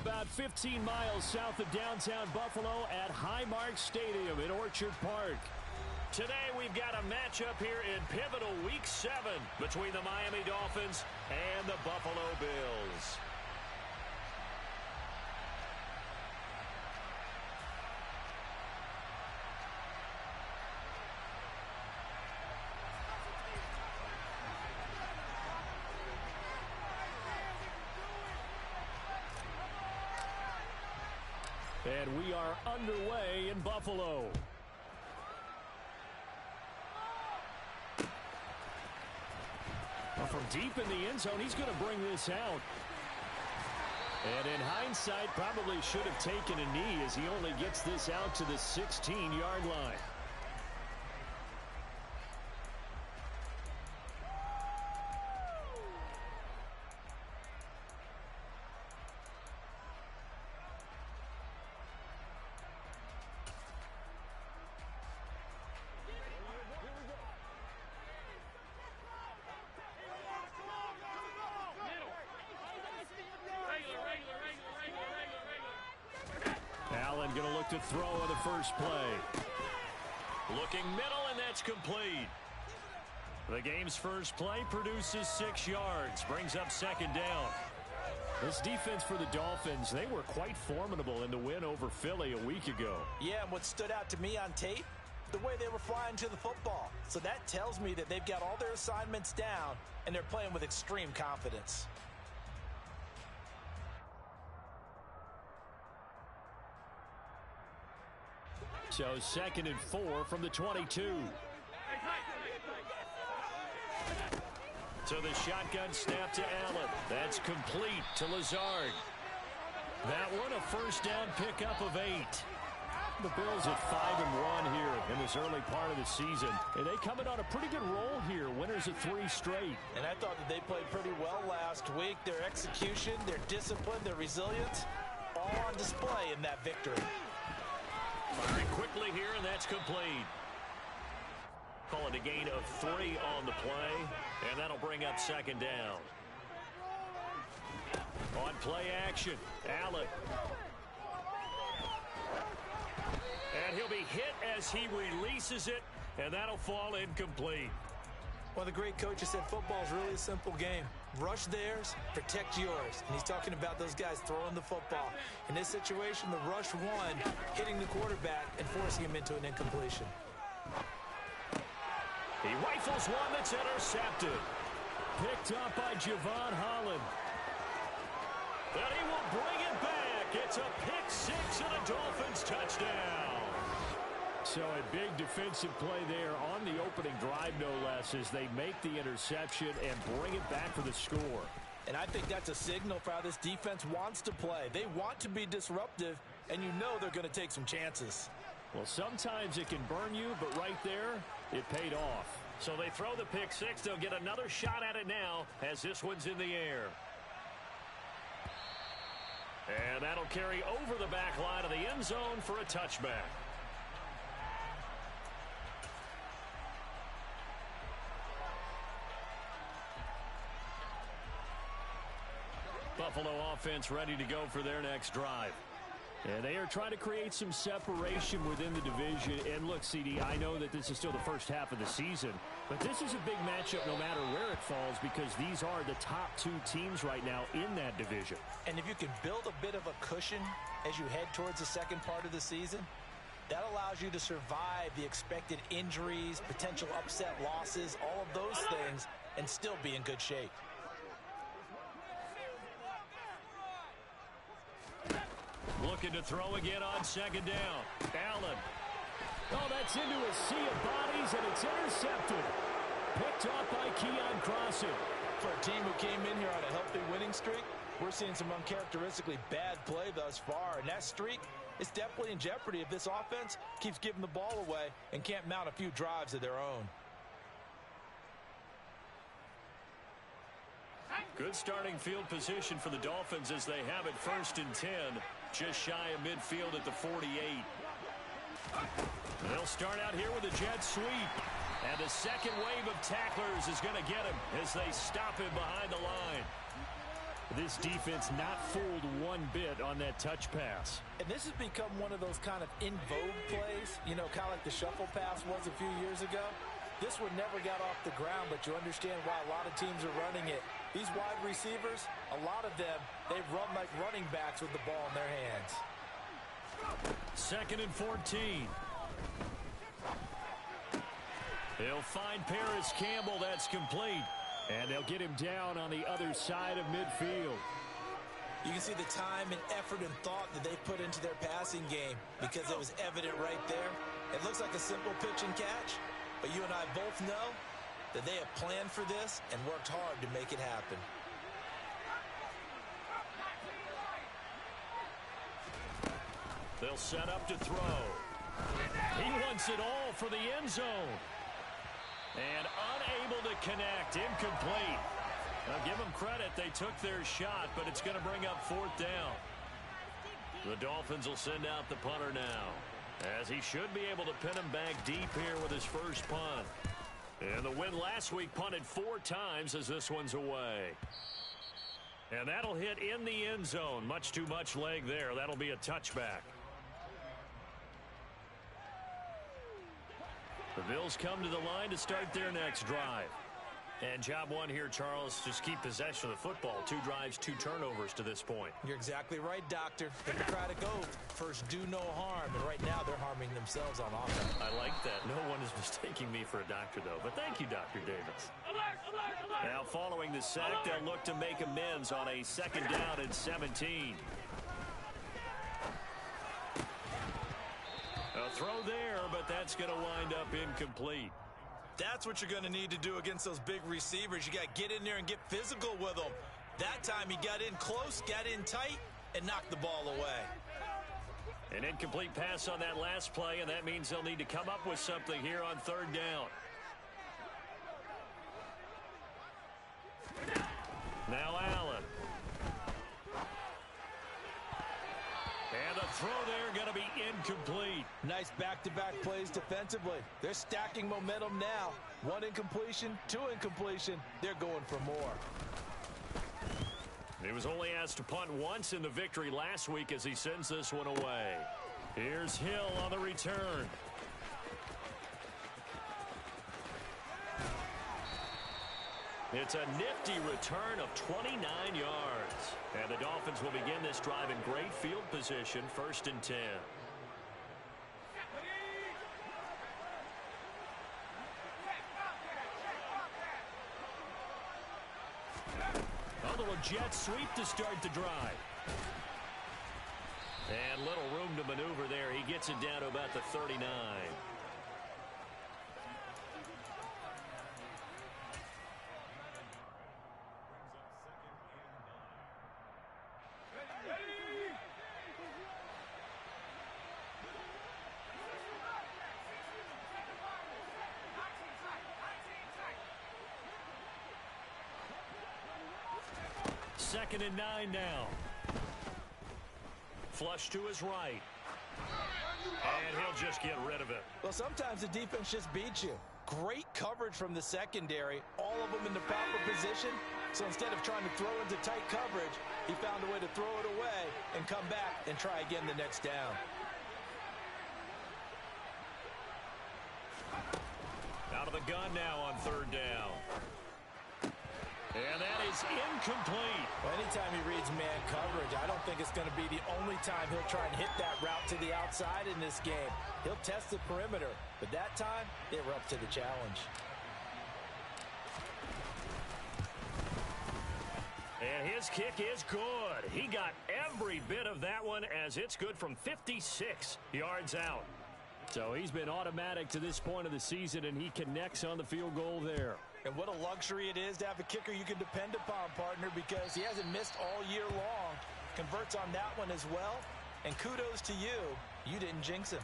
about 15 miles south of downtown Buffalo at Highmark Stadium in Orchard Park. Today we've got a matchup here in pivotal Week 7 between the Miami Dolphins and the Buffalo Bills. And we are underway in Buffalo. From deep in the end zone, he's going to bring this out. And in hindsight, probably should have taken a knee as he only gets this out to the 16-yard line. Allen going to look to throw on the first play. Looking middle, and that's complete. The game's first play produces 6 yards, brings up second down. This defense for the Dolphins, they were quite formidable in the win over Philly a week ago. Yeah, and what stood out to me on tape, the way they were flying to the football. So that tells me that they've got all their assignments down, and they're playing with extreme confidence. So 2nd and 4 from the 22. So the shotgun snap to Allen. That's complete to Lazard. That one a first down pickup of 8. The Bills at 5-1 here in this early part of the season. And they coming on a pretty good roll here. Winners of 3 straight. And I thought that they played pretty well last week. Their execution, their discipline, their resilience, all on display in that victory. Firing quickly here, and that's complete. Call it a gain of 3 on the play, and that'll bring up second down. On play action, Allen. And he'll be hit as he releases it, and that'll fall incomplete. Well, the great coaches said football's really a simple game. Rush theirs, protect yours. And he's talking about those guys throwing the football. In this situation, the rush one, hitting the quarterback and forcing him into an incompletion. He rifles one that's intercepted. Picked up by Javon Holland. And he will bring it back. It's a pick 6 and a Dolphins touchdown. So a big defensive play there on the opening drive, no less, as they make the interception and bring it back for the score. And I think that's a signal for how this defense wants to play. They want to be disruptive, and you know they're going to take some chances. Well, sometimes it can burn you, but right there, it paid off. So they throw the pick 6. They'll get another shot at it now as this one's in the air. And that'll carry over the back line of the end zone for a touchback. Buffalo offense ready to go for their next drive. And they are trying to create some separation within the division. And look, CD, I know that this is still the first half of the season, but this is a big matchup no matter where it falls because these are the top 2 teams right now in that division. And if you can build a bit of a cushion as you head towards the second part of the season, that allows you to survive the expected injuries, potential upset losses, all of those things, and still be in good shape. Looking to throw again on second down. Allen. Oh, that's into a sea of bodies, and it's intercepted. Picked off by Keon Crossen. For a team who came in here on a healthy winning streak, we're seeing some uncharacteristically bad play thus far, and that streak is definitely in jeopardy if this offense keeps giving the ball away and can't mount a few drives of their own. Good starting field position for the Dolphins as they have it 1st and 10, just shy of midfield at the 48. They'll start out here with a jet sweep. And the second wave of tacklers is going to get him as they stop him behind the line. This defense not fooled one bit on that touch pass. And this has become one of those kind of in vogue plays, you know, kind of like the shuffle pass was a few years ago. This one never got off the ground, but you understand why a lot of teams are running it. These wide receivers, a lot of them, they run like running backs with the ball in their hands. 2nd and 14. He'll find Paris Campbell. That's complete. And they'll get him down on the other side of midfield. You can see the time and effort and thought that they put into their passing game because it was evident right there. It looks like a simple pitch and catch, but you and I both know that they have planned for this and worked hard to make it happen. They'll set up to throw. He wants it all for the end zone. And unable to connect. Incomplete. Now give them credit. They took their shot, but it's going to bring up 4th down. The Dolphins will send out the punter now, as he should be able to pin him back deep here with his first punt. And the win last week punted 4 times as this one's away. And that'll hit in the end zone. Much too much leg there. That'll be a touchback. The Bills come to the line to start their next drive. And job one here, Charles, just keep possession of the football. 2 drives, 2 turnovers to this point. You're exactly right, Doctor. Democratic oath. First, do no harm. And right now, they're harming themselves on offense. I like that. No one is mistaking me for a doctor, though. But thank you, Dr. Davis. Now, following the sack, they'll look to make amends on a 2nd down and 17. A throw there, but that's going to wind up incomplete. That's what you're going to need to do against those big receivers. You got to get in there and get physical with them. That time he got in close, got in tight, and knocked the ball away. An incomplete pass on that last play, and that means they'll need to come up with something here on 3rd down. Now Allen. And the throw there going to be incomplete. Nice back-to-back plays defensively. They're stacking momentum now. 1 incompletion, 2 incompletion. They're going for more. He was only asked to punt once in the victory last week as he sends this one away. Here's Hill on the return. It's a nifty return of 29 yards. And the Dolphins will begin this drive in great field position, 1st and 10. A little jet sweep to start the drive. And little room to maneuver there. He gets it down to about the 39. Second and 9 now. Flush to his right. And he'll just get rid of it. Well, sometimes the defense just beats you. Great coverage from the secondary. All of them in the proper position. So instead of trying to throw into tight coverage, he found a way to throw it away and come back and try again the next down. Out of the gun now on 3rd down. And that is incomplete. Well, anytime he reads man coverage, I don't think it's going to be the only time he'll try and hit that route to the outside in this game. He'll test the perimeter, but that time, they were up to the challenge. And his kick is good. He got every bit of that one as it's good from 56 yards out. So he's been automatic to this point of the season, and he connects on the field goal there. And what a luxury it is to have a kicker you can depend upon, partner, because he hasn't missed all year long. Converts on that one as well. And kudos to you. You didn't jinx him.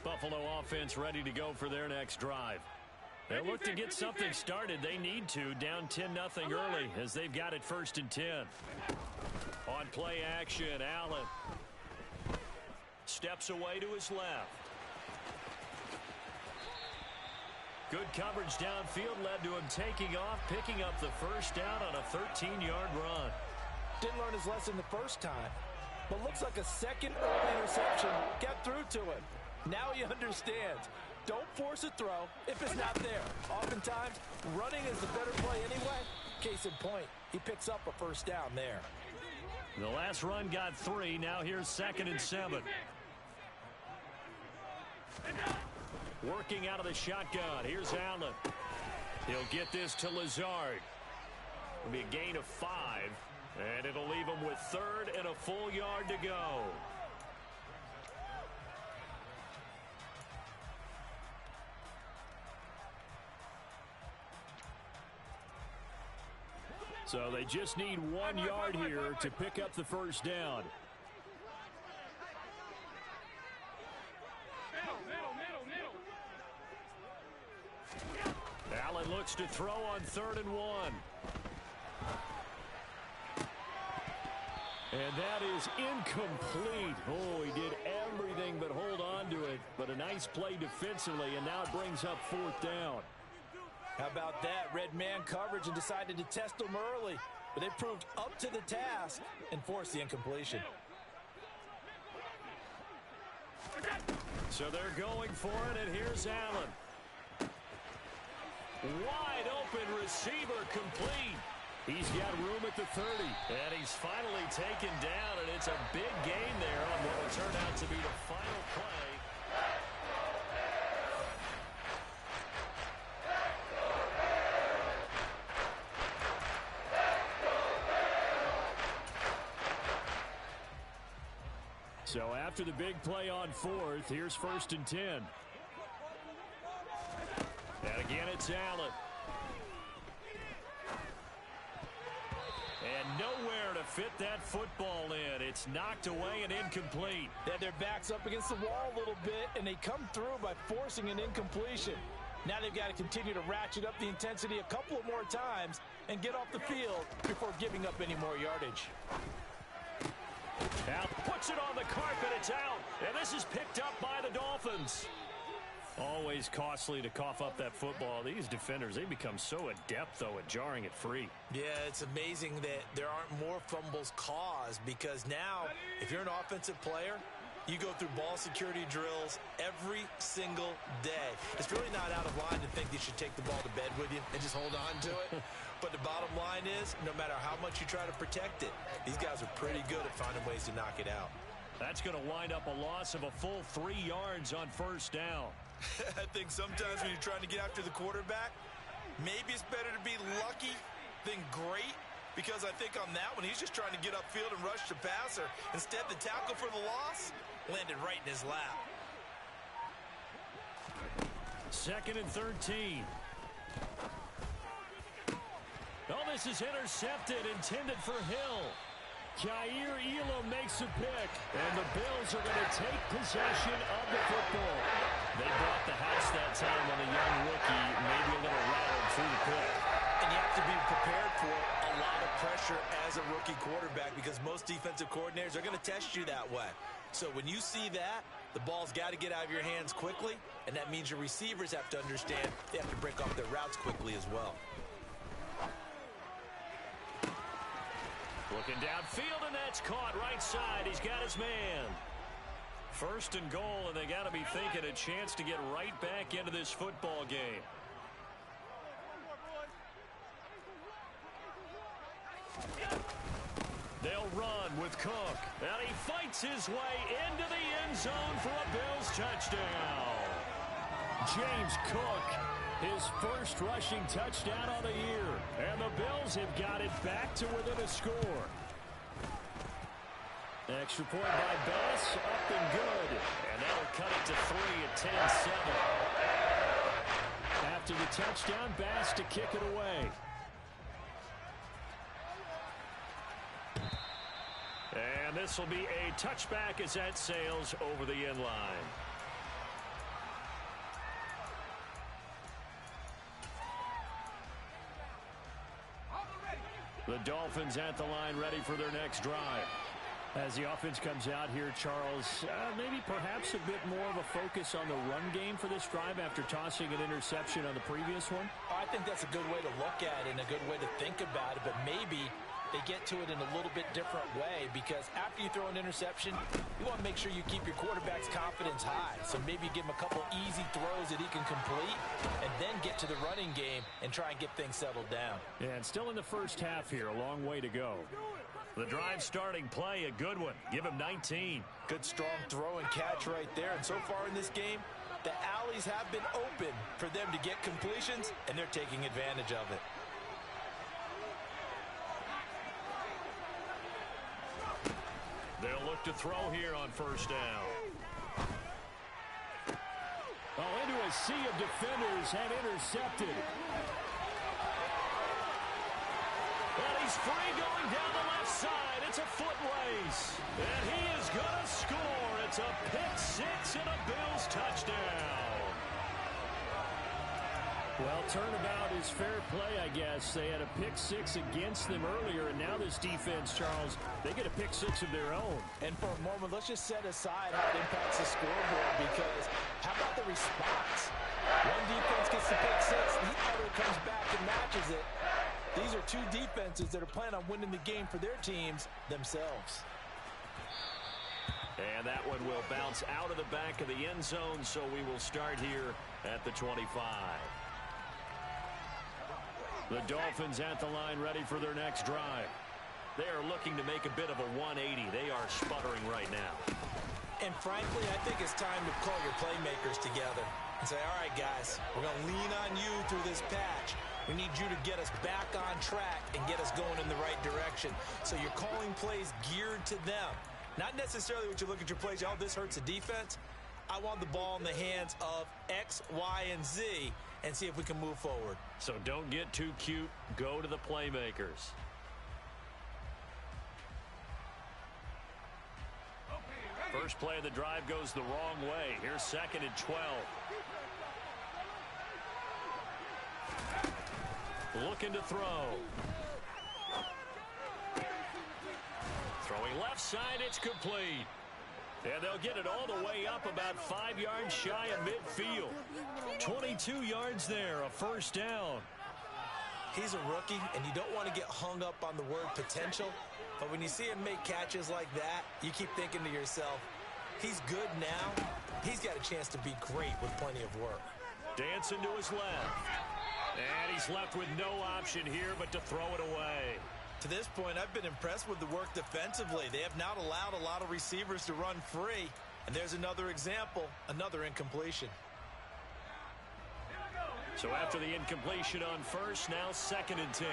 Buffalo offense ready to go for their next drive. They'll look to get something started. They need to. Down 10-0 early as they've got it 1st and 10. On play action, Allen. steps away to his left. Good coverage downfield led to him taking off, picking up the first down on a 13-yard run. Didn't learn his lesson the first time, but looks like a second early interception got through to him. Now he understands. Don't force a throw if it's not there. Oftentimes, running is the better play anyway. Case in point, he picks up a first down there. The last run got 3. Now here's 2nd and 7. Working out of the shotgun. Here's Allen. He'll get this to Lazard. It'll be a gain of 5. And it'll leave him with 3rd and a full yard to go. So they just need 1 yard here to pick up the first down. Allen looks to throw on 3rd and 1. And that is incomplete. Oh, he did everything but hold on to it. But a nice play defensively, and now it brings up 4th down. How about that? Red man coverage and decided to test them early. But they proved up to the task and forced the incompletion. So they're going for it, and here's Allen. Wide open receiver complete. He's got room at the 30. And he's finally taken down, and it's a big gain there on what will turn out to be the final play. So after the big play on 4th, here's 1st and 10. And again, it's Allen. And nowhere to fit that football in. It's knocked away and incomplete. They had their backs up against the wall a little bit, and they come through by forcing an incompletion. Now they've got to continue to ratchet up the intensity a couple of more times and get off the field before giving up any more yardage. Now puts it on the carpet. It's out. And this is picked up by the Dolphins. Always costly to cough up that football. These defenders, they become so adept, though, at jarring it free. Yeah, it's amazing that there aren't more fumbles caused because now, if you're an offensive player, you go through ball security drills every single day. It's really not out of line to think you should take the ball to bed with you and just hold on to it. But the bottom line is, no matter how much you try to protect it, these guys are pretty good at finding ways to knock it out. That's going to wind up a loss of a full 3 yards on 1st down. I think sometimes when you're trying to get after the quarterback, maybe it's better to be lucky than great, because I think on that one, he's just trying to get upfield and rush the passer. Instead, the tackle for the loss landed right in his lap. 2nd and 13. Oh, this is intercepted, intended for Hill. Jair Elam makes a pick, and the Bills are going to take possession of the football. They brought the house that time on a young rookie, maybe a little rattled through the pick. And you have to be prepared for a lot of pressure as a rookie quarterback because most defensive coordinators are going to test you that way. So when you see that, the ball's got to get out of your hands quickly, and that means your receivers have to understand they have to break off their routes quickly as well. Looking downfield, and that's caught right side. He's got his man. 1st and goal, and they got to be thinking a chance to get right back into this football game. They'll run with Cook, and he fights his way into the end zone for a Bills touchdown. James Cook, his first rushing touchdown on the year, and the Bills have got it back to within a score. Extra point by Bass, up and good. And that'll cut it to 3 at 10-7. After the touchdown, Bass to kick it away. And this will be a touchback as that sails over the end line. The Dolphins at the line ready for their next drive. As the offense comes out here, Charles, maybe perhaps a bit more of a focus on the run game for this drive after tossing an interception on the previous one? I think that's a good way to look at it and a good way to think about it, but maybe they get to it in a little bit different way, because after you throw an interception, you want to make sure you keep your quarterback's confidence high. So maybe give him a couple easy throws that he can complete and then get to the running game and try and get things settled down. Yeah, and still in the first half here, a long way to go. The drive starting play, a good one. Give him 19. Good strong throw and catch right there. And so far in this game, the alleys have been open for them to get completions, and they're taking advantage of it. They'll look to throw here on first down. Oh, into a sea of defenders and intercepted. And he's free going down the left side. It's a foot race. And he is going to score. It's a pick six and a Bills touchdown. Well, turnabout is fair play, I guess. They had a pick six against them earlier, and now this defense, Charles, they get a pick six of their own. And for a moment, let's just set aside how it impacts the scoreboard, because how about the response? One defense gets the pick six, the other comes back and matches it. These are two defenses that are planning on winning the game for their teams themselves. And that one will bounce out of the back of the end zone, so we will start here at the 25. The Dolphins at the line, ready for their next drive. They are looking to make a bit of a 180. They are sputtering right now. And frankly, I think it's time to call your playmakers together and say, all right, guys, we're going to lean on you through this patch. We need you to get us back on track and get us going in the right direction. So you're calling plays geared to them. Not necessarily what you look at your plays, oh, this hurts the defense. I want the ball in the hands of X, Y, and Z and see if we can move forward. So don't get too cute. Go to the playmakers. First play of the drive goes the wrong way. Here's 2nd and 12. Looking to throw. Throwing left side, it's complete. And they'll get it all the way up about 5 yards shy of midfield. 22 yards there, a first down. He's a rookie, and you don't want to get hung up on the word potential. But when you see him make catches like that, you keep thinking to yourself, he's good now. He's got a chance to be great with plenty of work. Dancing to his left. And he's left with no option here but to throw it away. To this point, I've been impressed with the work defensively. They have not allowed a lot of receivers to run free. And there's another example, another incompletion. So after the incompletion on first, now 2nd and 10.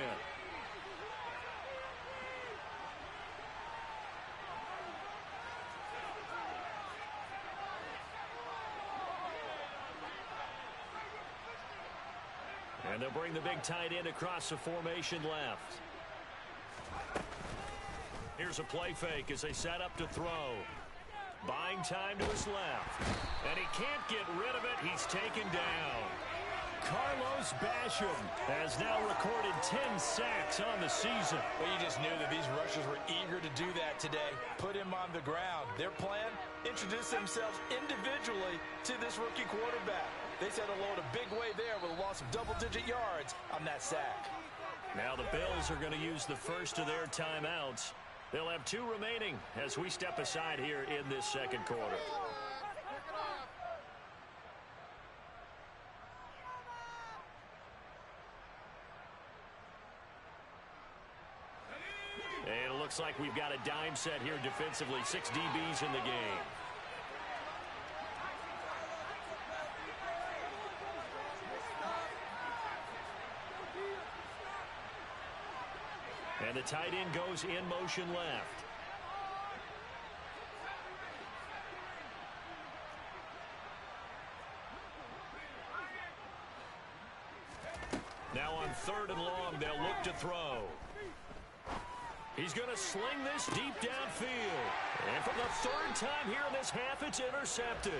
And they'll bring the big tight end across the formation left. Here's a play fake as they set up to throw. Buying time to his left. And he can't get rid of it. He's taken down. Carlos Basham has now recorded 10 sacks on the season. Well, you just knew that these rushers were eager to do that today. Put him on the ground. Their plan, introduce themselves individually to this rookie quarterback. They said hello in a big way there with a loss of double-digit yards on that sack. Now the Bills are going to use the first of their timeouts. They'll have 2 remaining as we step aside here in this second quarter. And it looks like we've got a dime set here defensively. 6 DBs in the game. And the tight end goes in motion left. Now on 3rd and long, they'll look to throw. He's going to sling this deep downfield. And for the 3rd time here in this half, it's intercepted.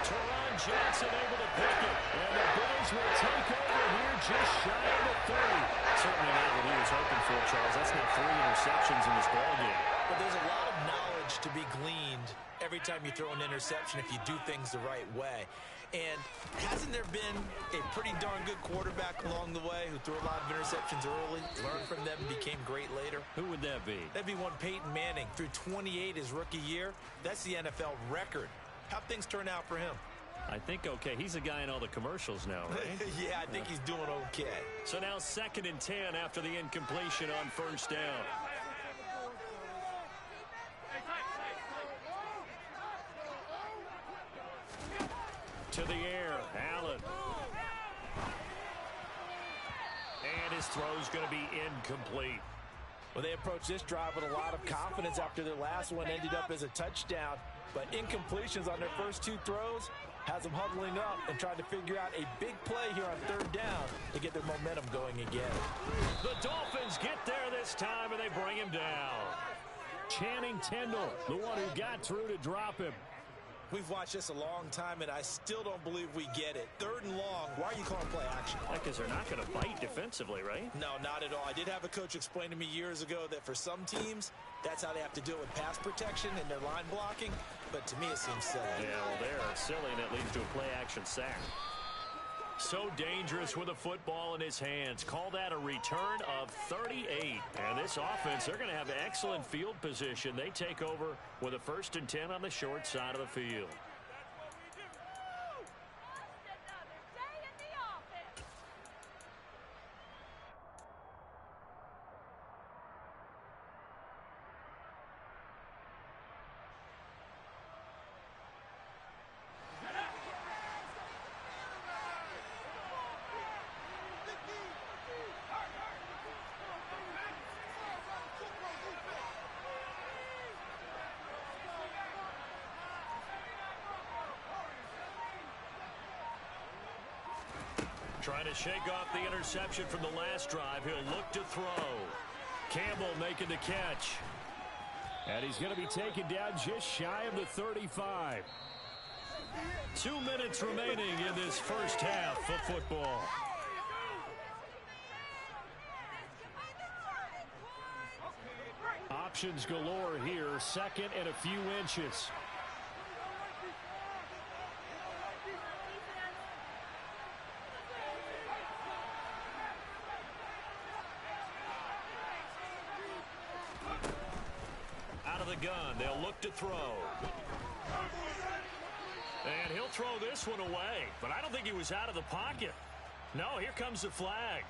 Teron Johnson able to pick it. And the Bills will take over here just shy of the 30. Certainly not what he was hoping for, Charles. That's now 3 interceptions in this ballgame. But there's a lot of knowledge to be gleaned every time you throw an interception if you do things the right way. And hasn't there been a pretty darn good quarterback along the way who threw a lot of interceptions early, learned from them, and became great later? Who would that be? That'd be one Peyton Manning. Threw 28 his rookie year. That's the NFL record. How'd things turn out for him? I think okay. He's a guy in all the commercials now, right? Yeah, I think he's doing okay. So now 2nd and 10 after the incompletion on 1st down. To the air, Allen. And his throw's going to be incomplete. Well, they approached this drive with a lot of confidence after their last one ended up as a touchdown. But incompletions on their first 2 throws has them huddling up and trying to figure out a big play here on 3rd down to get their momentum going again. The Dolphins get there this time, and they bring him down. Channing Tindall, the one who got through to drop him. We've watched this a long time, and I still don't believe we get it. 3rd and long, why are you calling play action? Because they're not going to bite defensively, right? No, not at all. I did have a coach explain to me years ago that for some teams, that's how they have to deal with pass protection and their line blocking. But to me, it seems silly. Yeah, well, they're silly, and it leads to a play-action sack. So dangerous with a football in his hands. Call that a return of 38. And this offense, they're going to have excellent field position. They take over with a 1st and 10 on the short side of the field. Trying to shake off the interception from the last drive. He'll look to throw. Campbell making the catch. And he's going to be taken down just shy of the 35. 2 minutes remaining in this first half of football. Options galore here. 2nd and a few inches. Gun. They'll look to throw. And he'll throw this one away. But I don't think he was out of the pocket. No, here comes the flag.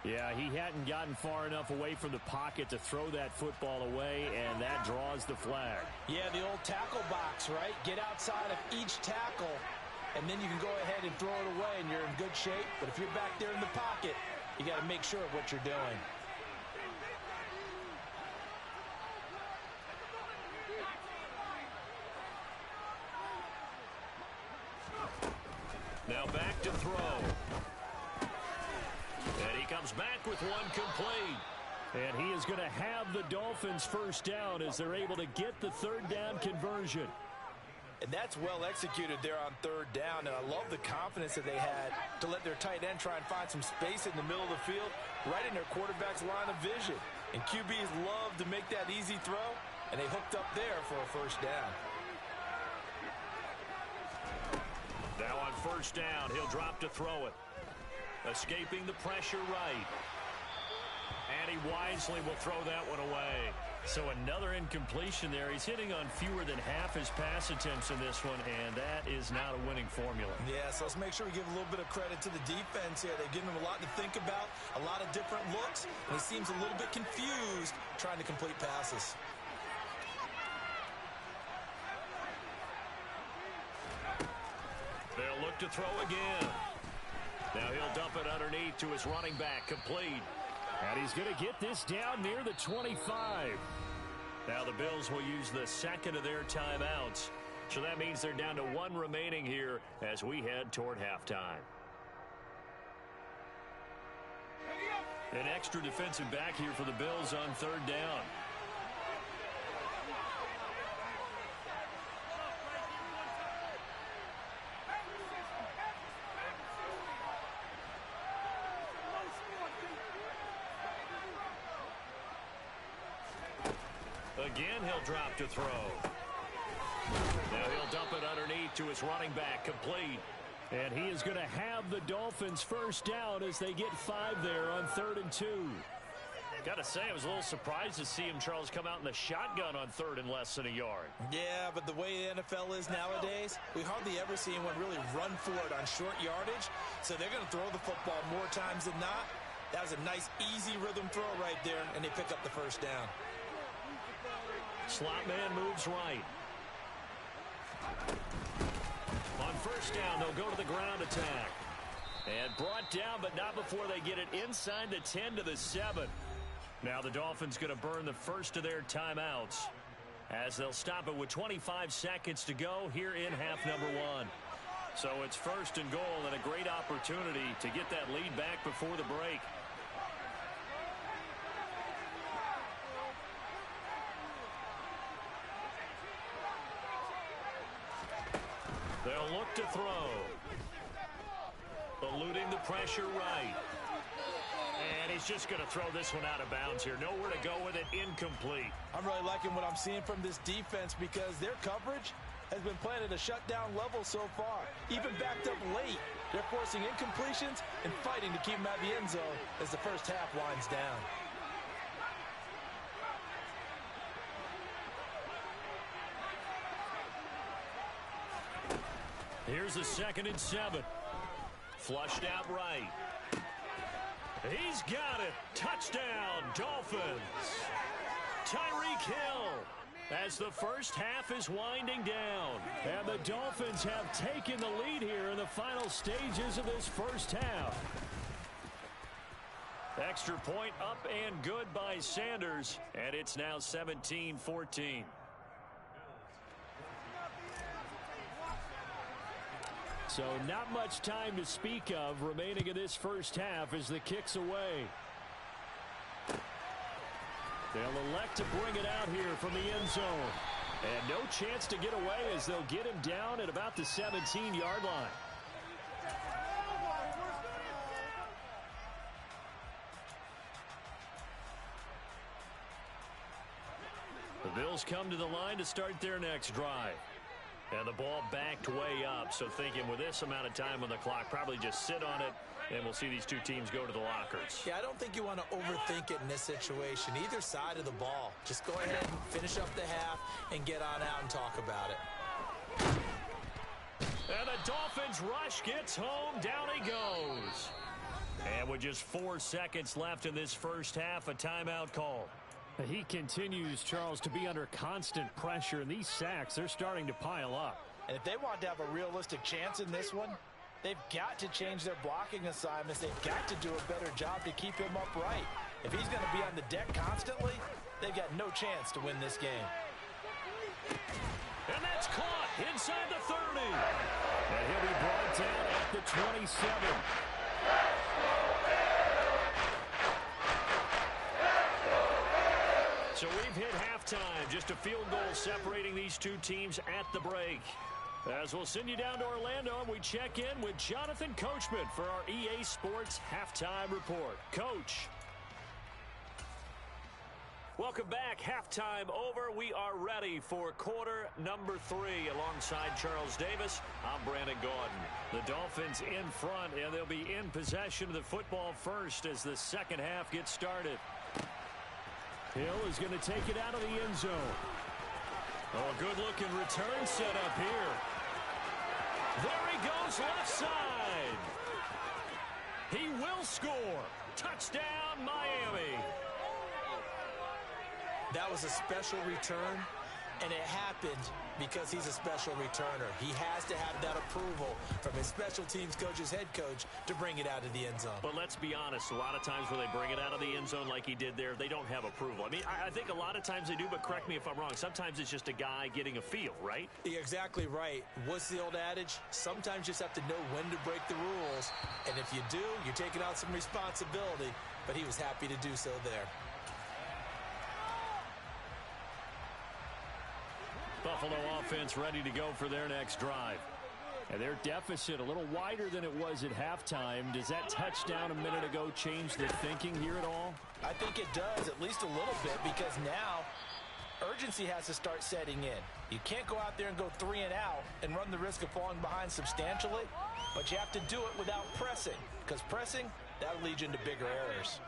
Yeah, he hadn't gotten far enough away from the pocket to throw that football away, and that draws the flag. Yeah, the old tackle box, right? Get outside of each tackle, and then you can go ahead and throw it away, and you're in good shape. But if you're back there in the pocket, you got to make sure of what you're doing. Now back to throw. And he comes back with one complete. And he is going to have the Dolphins 1st down as they're able to get the 3rd down conversion. And that's well executed there on 3rd down. And I love the confidence that they had to let their tight end try and find some space in the middle of the field, right in their quarterback's line of vision. And QBs love to make that easy throw, and they hooked up there for a 1st down. Now on 1st down, he'll drop to throw it. Escaping the pressure right. And he wisely will throw that one away. So another incompletion there. He's hitting on fewer than half his pass attempts in this one, and that is not a winning formula. Yeah, so let's make sure we give a little bit of credit to the defense here. They've given him a lot to think about, a lot of different looks, and he seems a little bit confused trying to complete passes. They'll look to throw again. Now he'll dump it underneath to his running back, complete. And he's going to get this down near the 25. Now the Bills will use the 2nd of their timeouts. So that means they're down to 1 remaining here as we head toward halftime. An extra defensive back here for the Bills on 3rd down. Again, he'll drop to throw. Now he'll dump it underneath to his running back, complete. And he is going to have the Dolphins first down as they get 5 there on 3rd and 2. Got to say, I was a little surprised to see him, Charles, come out in the shotgun on 3rd and less than a yard. Yeah, but the way the NFL is nowadays, we hardly ever see anyone really run for it on short yardage. So they're going to throw the football more times than not. That was a nice, easy rhythm throw right there, and they pick up the first down. Slot man moves right. On first down, they'll go to the ground attack. And brought down, but not before they get it inside the 10 to the 7. Now the Dolphins going to burn the first of their timeouts as they'll stop it with 25 seconds to go here in half number 1. So it's 1st and goal and a great opportunity to get that lead back before the break. They'll look to throw. Eluding the pressure right. And he's just going to throw this one out of bounds here. Nowhere to go with it. Incomplete. I'm really liking what I'm seeing from this defense because their coverage has been playing at a shutdown level so far. Even backed up late, they're forcing incompletions and fighting to keep them out of the end zone as the first half winds down. Here's a 2nd and 7. Flushed out right. He's got it. Touchdown, Dolphins. Tyreek Hill as the first half is winding down. And the Dolphins have taken the lead here in the final stages of this first half. Extra point up and good by Sanders. And it's now 17-14. So not much time to speak of remaining in this first half as the kick's away. They'll elect to bring it out here from the end zone. And no chance to get away as they'll get him down at about the 17-yard line. The Bills come to the line to start their next drive. And the ball backed way up, so thinking with this amount of time on the clock, probably just sit on it, and we'll see these two teams go to the lockers. Yeah, I don't think you want to overthink it in this situation. Either side of the ball. Just go ahead and finish up the half and get on out and talk about it. And the Dolphins rush gets home. Down he goes. And with just 4 seconds left in this first half, a timeout call. He continues, Charles, to be under constant pressure, and these sacks, they're starting to pile up. And if they want to have a realistic chance in this one, they've got to change their blocking assignments. They've got to do a better job to keep him upright. If he's going to be on the deck constantly, they've got no chance to win this game. And that's caught inside the 30. And he'll be brought down at the 27. So we've hit halftime. Just a field goal separating these two teams at the break. As we'll send you down to Orlando, and we check in with Jonathan Coachman for our EA Sports Halftime Report. Coach. Welcome back. Halftime over. We are ready for quarter number 3. Alongside Charles Davis, I'm Brandon Gaudin. The Dolphins in front, and they'll be in possession of the football first as the second half gets started. Hill is going to take it out of the end zone. Oh, good-looking return set up here. There he goes left side. He will score. Touchdown, Miami. That was a special return, and it happened because he's a special returner. He has to have that approval from his special teams coach's head coach to bring it out of the end zone. But let's be honest, a lot of times when they bring it out of the end zone like he did there, they don't have approval. I mean, I think a lot of times they do, but correct me if I'm wrong. Sometimes it's just a guy getting a feel, right? You're exactly right. What's the old adage? Sometimes you just have to know when to break the rules. And if you do, you're taking out some responsibility. But he was happy to do so there. Buffalo offense ready to go for their next drive. And their deficit a little wider than it was at halftime. Does that touchdown a minute ago change the thinking here at all? I think it does, at least a little bit, because now urgency has to start setting in. You can't go out there and go 3 and out and run the risk of falling behind substantially, but you have to do it without pressing, because pressing, that'll lead you into bigger errors.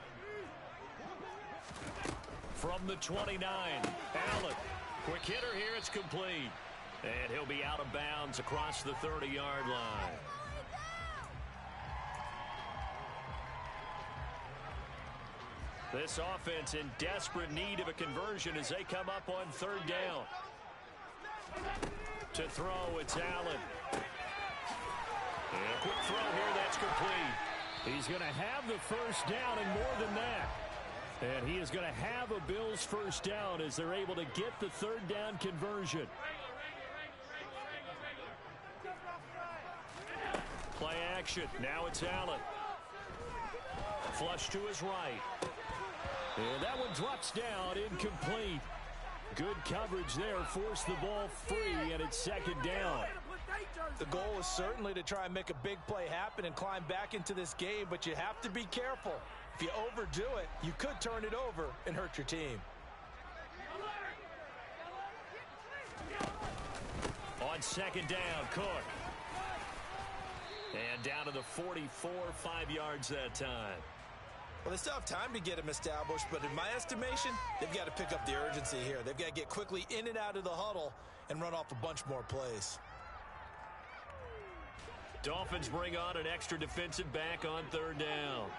From the 29, Allen. Quick hitter here, it's complete. And he'll be out of bounds across the 30-yard line. This offense in desperate need of a conversion as they come up on 3rd down. To throw, it's Allen. And a quick throw here, that's complete. He's going to have the first down and more than that. And he is going to have a Bills first down as they're able to get the 3rd down conversion. Play action. Now it's Allen. Flush to his right. And that one drops down, incomplete. Good coverage there, forced the ball free, and it's 2nd down. The goal is certainly to try and make a big play happen and climb back into this game, but you have to be careful. If you overdo it, you could turn it over and hurt your team. On 2nd down, Cook. And down to the 44, 5 yards that time. Well, they still have time to get him established, but in my estimation, they've got to pick up the urgency here. They've got to get quickly in and out of the huddle and run off a bunch more plays. Dolphins bring on an extra defensive back on 3rd down.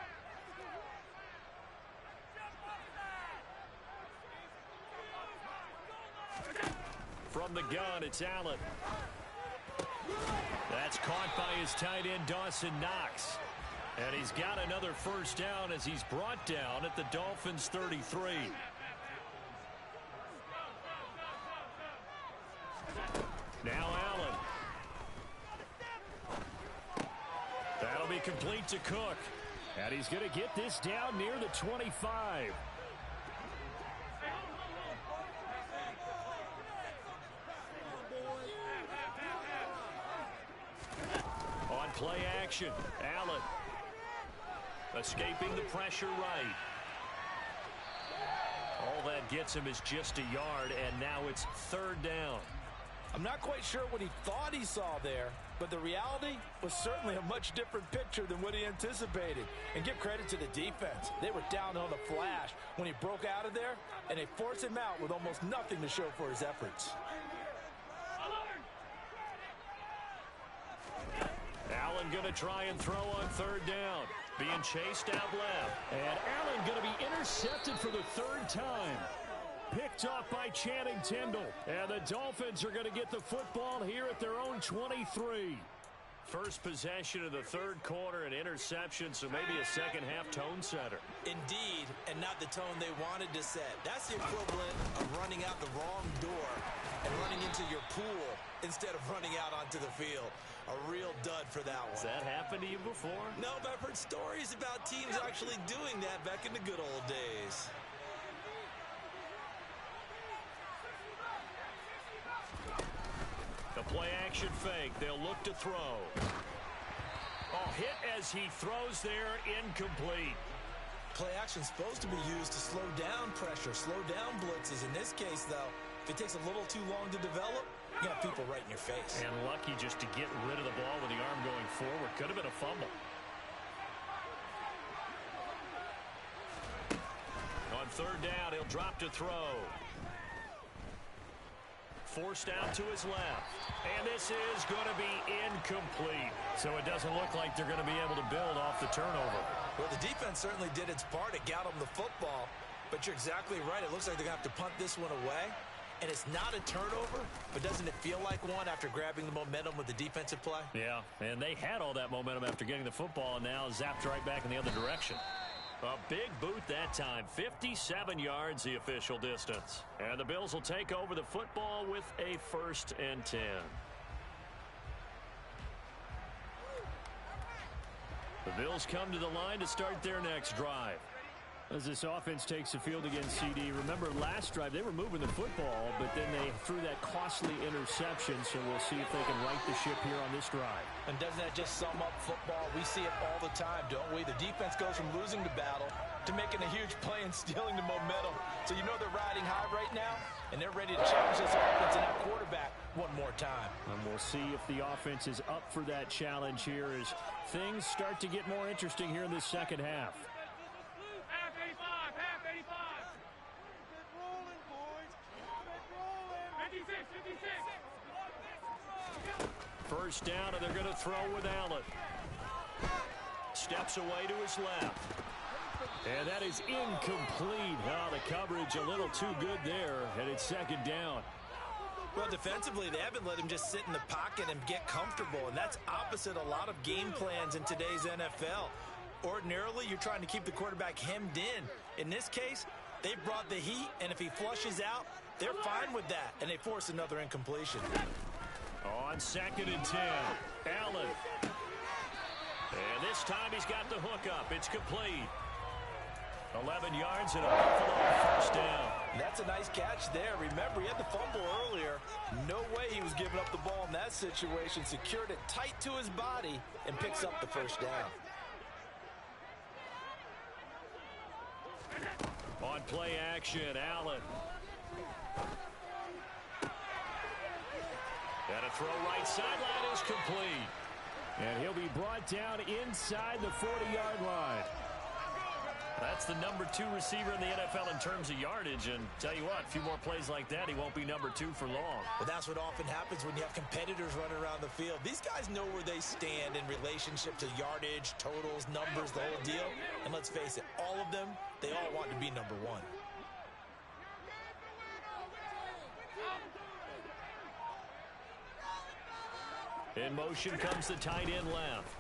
From the gun, it's Allen. That's caught by his tight end, Dawson Knox. And he's got another first down as he's brought down at the Dolphins' 33. Now Allen. That'll be complete to Cook. And he's going to get this down near the 25. On play action, Allen. Escaping the pressure right. All that gets him is just a yard, and now it's 3rd down. I'm not quite sure what he thought he saw there, but the reality was certainly a much different picture than what he anticipated. And give credit to the defense. They were down on the flash when he broke out of there, and they forced him out with almost nothing to show for his efforts. Allen going to try and throw on 3rd down. Being chased out left. And Allen going to be intercepted for the 3rd time. Picked off by Channing Tindall. And the Dolphins are going to get the football here at their own 23. First possession of the 3rd quarter, an interception, so maybe a second-half tone setter. Indeed, and not the tone they wanted to set. That's the equivalent of running out the wrong door and running into your pool instead of running out onto the field. A real dud for that one. Has that happened to you before? No, but I've heard stories about teams actually doing that back in the good old days. The play-action fake. They'll look to throw. Oh, hit as he throws there, incomplete. Play action's supposed to be used to slow down pressure, slow down blitzes. In this case, though, if it takes a little too long to develop, you got people right in your face. And lucky just to get rid of the ball with the arm going forward. Could have been a fumble. On 3rd down, he'll drop to throw. Forced out to his left. And this is going to be incomplete. So it doesn't look like they're going to be able to build off the turnover. Well, the defense certainly did its part. It got them the football. But you're exactly right. It looks like they're going to have to punt this one away. And it's not a turnover, but doesn't it feel like one after grabbing the momentum with the defensive play? Yeah, and they had all that momentum after getting the football, and now zapped right back in the other direction. A big boot that time, 57 yards the official distance. And the Bills will take over the football with a 1st and 10. The Bills come to the line to start their next drive. As this offense takes the field against CD, remember last drive they were moving the football, but then they threw that costly interception, so we'll see if they can right the ship here on this drive. And doesn't that just sum up football? We see it all the time, don't we? The defense goes from losing the battle to making a huge play and stealing the momentum. So you know they're riding high right now, and they're ready to challenge this offense and that quarterback one more time. And we'll see if the offense is up for that challenge here as things start to get more interesting here in this second half. Half 85, half 85. Get rolling, boys. Get rolling. 56, 56. First down, and they're going to throw with Allen. Steps away to his left. And that is incomplete. Oh, the coverage a little too good there, and it's second down. Well, defensively, they haven't let him just sit in the pocket and get comfortable, and that's opposite a lot of game plans in today's NFL. Ordinarily, you're trying to keep the quarterback hemmed in. In this case, they brought the heat, and if he flushes out, they're fine with that, and they force another incompletion. On 2nd and 10, Allen. And this time he's got the hookup. It's complete. 11 yards and a Buffalo first down. That's a nice catch there. Remember, he had the fumble earlier. No way he was giving up the ball in that situation. Secured it tight to his body and picks up the first down. On play action, Allen. And a throw right sideline is complete. And he'll be brought down inside the 40-yard line. That's the number 2 receiver in the NFL in terms of yardage. And tell you what, a few more plays like that, he won't be number 2 for long. Well, that's what often happens when you have competitors running around the field. These guys know where they stand in relationship to yardage, totals, numbers, the whole deal. And let's face it, all of them, they all want to be number 1. In motion comes the tight end left.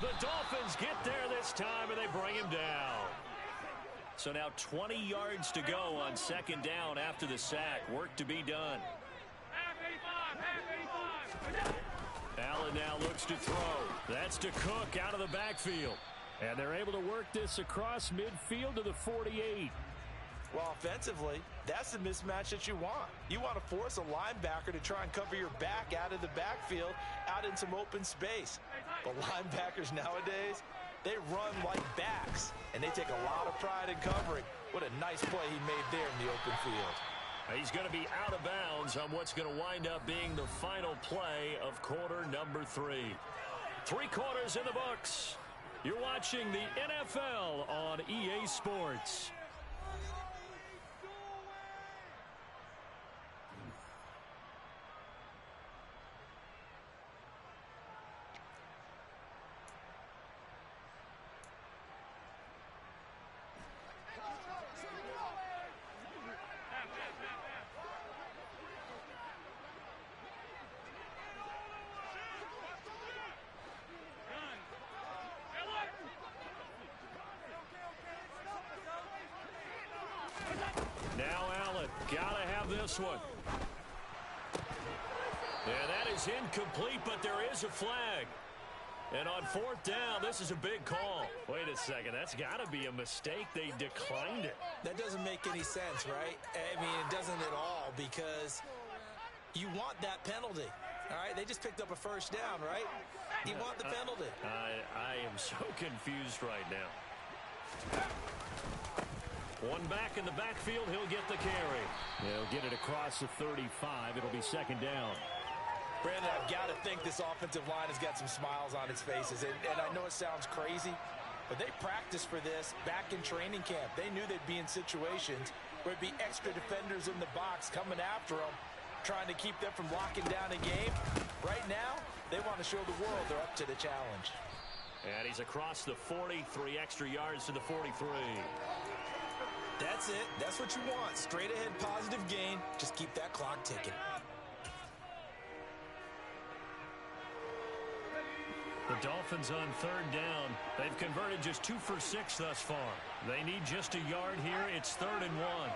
The Dolphins get there this time, and they bring him down. So now 20 yards to go on 2nd down after the sack. Work to be done. Half 85, half 85. Allen now looks to throw. That's to Cook out of the backfield. And they're able to work this across midfield to the 48. Well, offensively, that's the mismatch that you want. You want to force a linebacker to try and cover your back out of the backfield, out in some open space. The linebackers nowadays, they run like backs, and they take a lot of pride in covering. What a nice play he made there in the open field. He's going to be out of bounds on what's going to wind up being the final play of quarter number 3. 3 quarters in the books. You're watching the NFL on EA Sports. Now Allen, gotta have this one. And that is incomplete, but there is a flag. And on 4th down, this is a big call. Wait a second, that's got to be a mistake. They declined it. That doesn't make any sense, right? I mean, it doesn't at all, because you want that penalty. All right, they just picked up a first down, right? You want the penalty. I am so confused right now. One back in the backfield, he'll get the carry. He'll get it across the 35. It'll be 2nd down. Brandon, I've got to think this offensive line has got some smiles on its faces. And I know it sounds crazy, but they practiced for this back in training camp. They knew they'd be in situations where it'd be extra defenders in the box coming after them, trying to keep them from locking down a game. Right now, they want to show the world they're up to the challenge. And he's across the 40, 3 extra yards to the 43. That's it. That's what you want. Straight ahead positive gain. Just keep that clock ticking. The Dolphins on 3rd down. They've converted just 2 for 6 thus far. They need just a yard here. It's 3rd and 1.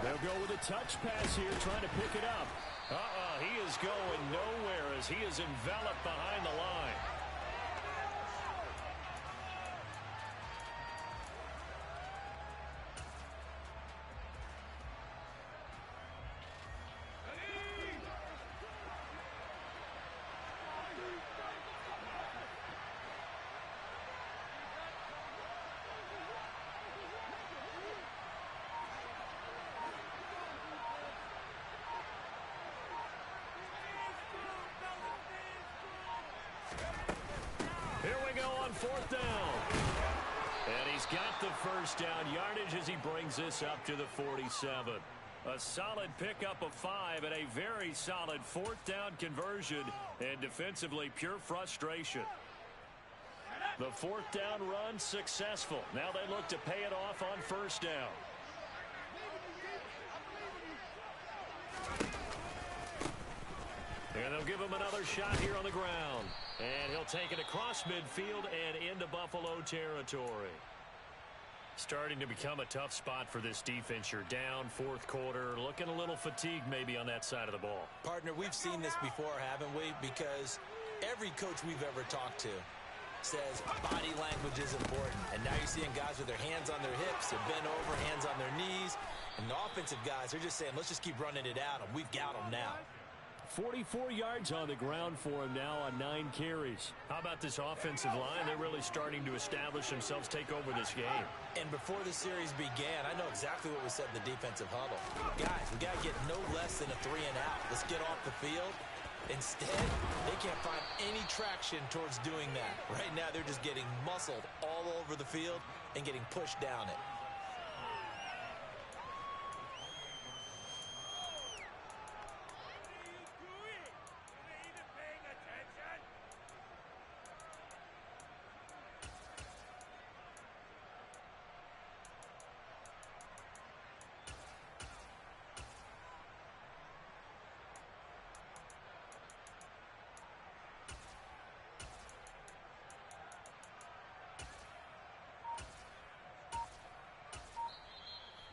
They'll go with a touch pass here, trying to pick it up. He is going nowhere as he is enveloped behind the line. Here we go on 4th down. And he's got the first down yardage as he brings this up to the 47. A solid pickup of 5 and a very solid 4th down conversion, and defensively pure frustration. The 4th down run successful. Now they look to pay it off on 1st down. And they'll give him another shot here on the ground. And he'll take it across midfield and into Buffalo territory. Starting to become a tough spot for this defense. You're down 4th quarter, looking a little fatigued maybe on that side of the ball. Partner, we've seen this before, haven't we? Because every coach we've ever talked to says body language is important. And now you're seeing guys with their hands on their hips, they're bent over, hands on their knees. And the offensive guys are just saying, let's just keep running it at them. We've got them now. 44 yards on the ground for him now on 9 carries. How about this offensive line? They're really starting to establish themselves, take over this game. And before the series began, I know exactly what we said in the defensive huddle. Guys, we got to get no less than a 3 and out. Let's get off the field. Instead, they can't find any traction towards doing that. Right now, they're just getting muscled all over the field and getting pushed down it.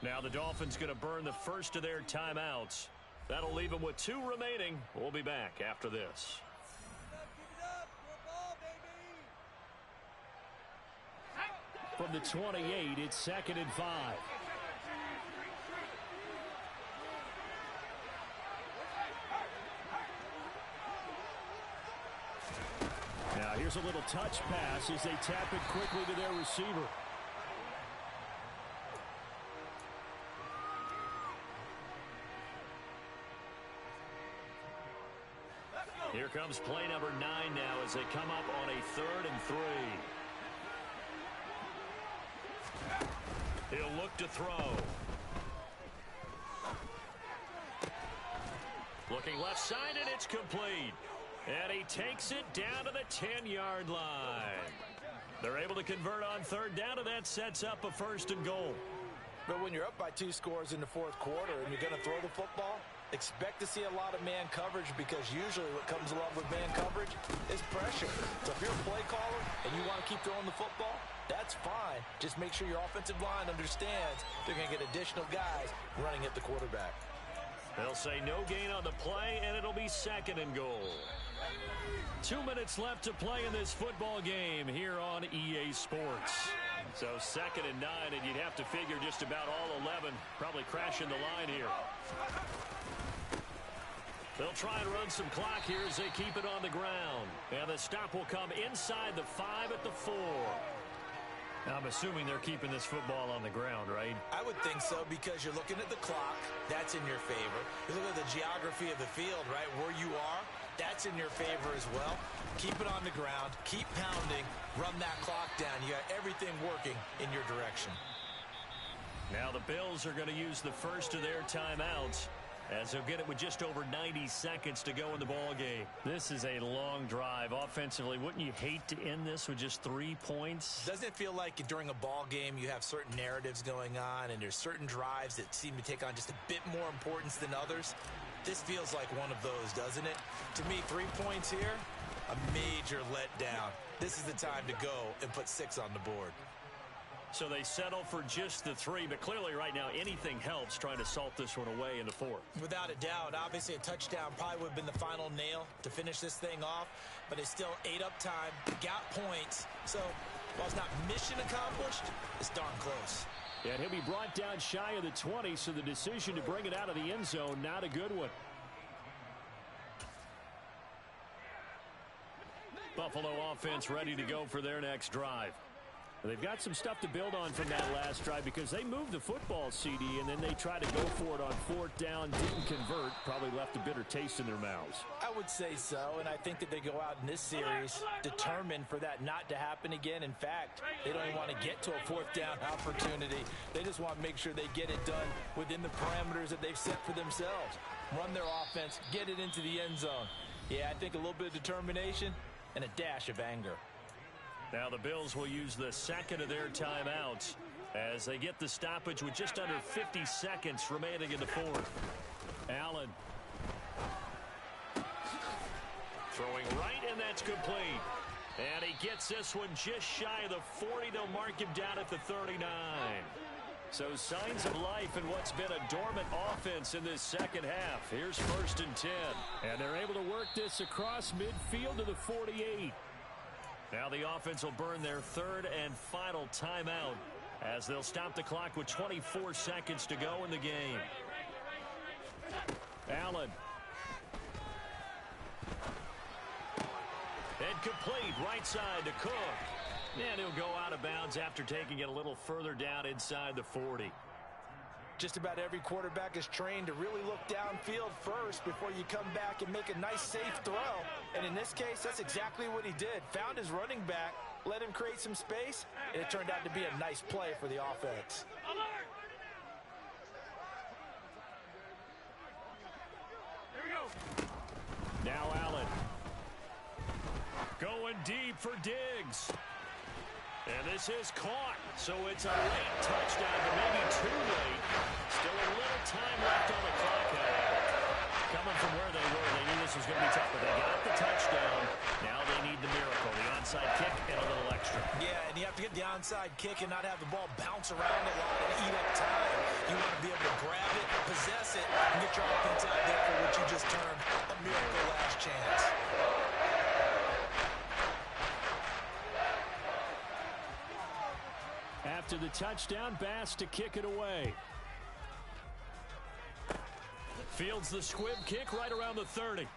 Now the Dolphins going to burn the first of their timeouts. That'll leave them with 2 remaining. We'll be back after this. From the 28, it's 2nd and 5. Now here's a little touch pass as they tap it quickly to their receiver. Here comes play number 9 now as they come up on a 3rd and 3. He'll look to throw. Looking left side, and it's complete. And he takes it down to the 10-yard line. They're able to convert on 3rd down, and that sets up a 1st and goal. But when you're up by 2 scores in the 4th quarter and you're going to throw the football, expect to see a lot of man coverage, because usually what comes along with man coverage is pressure. So if you're a play caller and you want to keep throwing the football, that's fine. Just make sure your offensive line understands they're going to get additional guys running at the quarterback. They'll say no gain on the play, and it'll be 2nd and goal. 2 minutes left to play in this football game here on EA Sports. So 2nd and 9, and you'd have to figure just about all 11 probably crashing the line here. They'll try and run some clock here as they keep it on the ground. And the stop will come inside the 5 at the 4. Now, I'm assuming they're keeping this football on the ground, right? I would think so, because you're looking at the clock. That's in your favor. You look at the geography of the field, right, where you are. That's in your favor as well. Keep it on the ground. Keep pounding. Run that clock down. You got everything working in your direction. Now the Bills are going to use the first of their timeouts, as they'll get it with just over 90 seconds to go in the ball game. This is a long drive. Offensively, wouldn't you hate to end this with just 3 points? Doesn't it feel like during a ball game you have certain narratives going on, and there's certain drives that seem to take on just a bit more importance than others? This feels like one of those, doesn't it? To me, 3 points here, a major letdown. This is the time to go and put 6 on the board. So they settle for just the 3, but clearly right now anything helps trying to salt this one away in the 4th. Without a doubt, obviously a touchdown probably would have been the final nail to finish this thing off, but it's still 8 up time, got points, so while it's not mission accomplished, it's darn close. And he'll be brought down shy of the 20, so the decision to bring it out of the end zone, not a good one. Buffalo offense ready to go for their next drive. They've got some stuff to build on from that last drive because they moved the football, CD, and then they tried to go for it on fourth down, didn't convert, probably left a bitter taste in their mouths. I would say so, and I think that they go out in this series determined for that not to happen again. In fact, they don't even want to get to a fourth down opportunity. They just want to make sure they get it done within the parameters that they've set for themselves. Run their offense, get it into the end zone. Yeah, I think a little bit of determination and a dash of anger. Now the Bills will use the second of their timeouts as they get the stoppage with just under 50 seconds remaining in the fourth. Allen. Throwing right, and that's complete. And he gets this one just shy of the 40. They'll mark him down at the 39. So signs of life in what's been a dormant offense in this second half. Here's 1st and 10. And they're able to work this across midfield to the 48. Now the offense will burn their third and final timeout as they'll stop the clock with 24 seconds to go in the game. Allen. And complete right side to Cook. And he'll go out of bounds after taking it a little further down inside the 40. Just about every quarterback is trained to really look downfield first before you come back and make a nice, safe throw. And in this case, that's exactly what he did. Found his running back, let him create some space, and it turned out to be a nice play for the offense. Here we go. Now Allen. Going deep for Diggs. And this is caught, so it's a late touchdown, but maybe too late. Still a little time left on the clock, however. Coming from where they were, they knew this was going to be tough, but they got the touchdown. Now they need the miracle, the onside kick and a little extra. Yeah, and you have to get the onside kick and not have the ball bounce around a lot and eat up time. You want to be able to grab it, possess it, and get your offense out there for what you just termed a miracle last chance. After the touchdown, Bass to kick it away. Fields the squib kick right around the 30.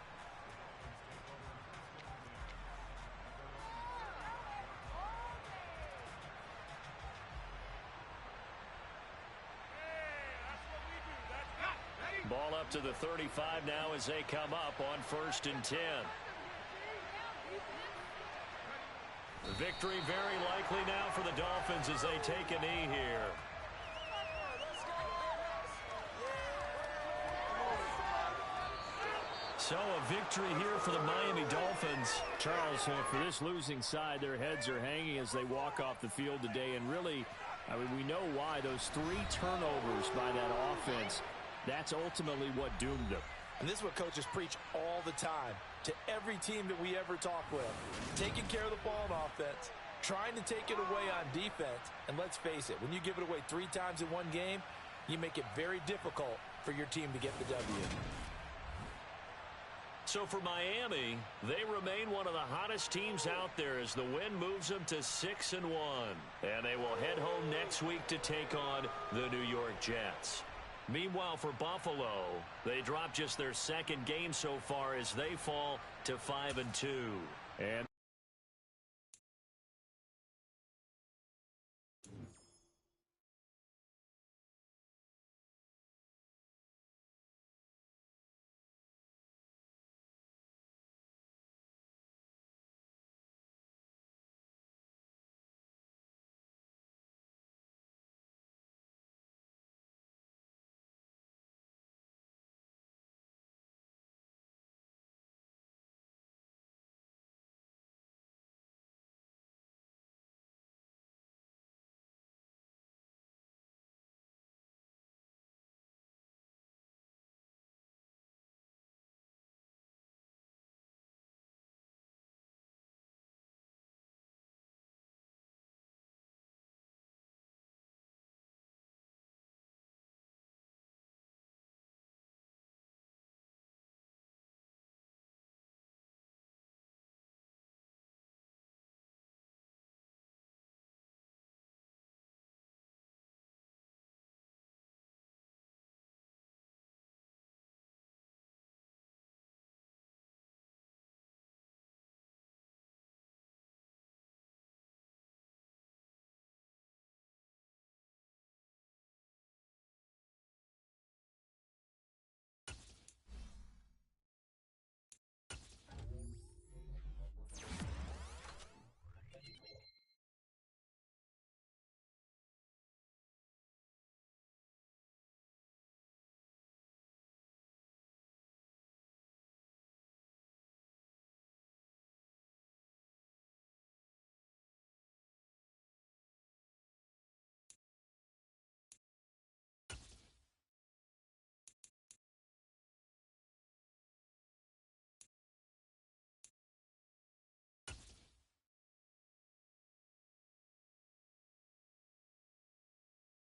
Ball up to the 35 now as they come up on 1st and 10. Victory very likely now for the Dolphins as they take a knee here. So a victory here for the Miami Dolphins. Charles, for this losing side, their heads are hanging as they walk off the field today. And really, I mean, we know why. Those 3 turnovers by that offense, that's ultimately what doomed them. And this is what coaches preach all the time to every team that we ever talk with. Taking care of the ball on offense, trying to take it away on defense. And let's face it, when you give it away 3 times in one game, you make it very difficult for your team to get the W. So for Miami, they remain one of the hottest teams out there as the win moves them to 6-1. And they will head home next week to take on the New York Jets. Meanwhile, for Buffalo, they drop just their second game so far as they fall to 5-2. And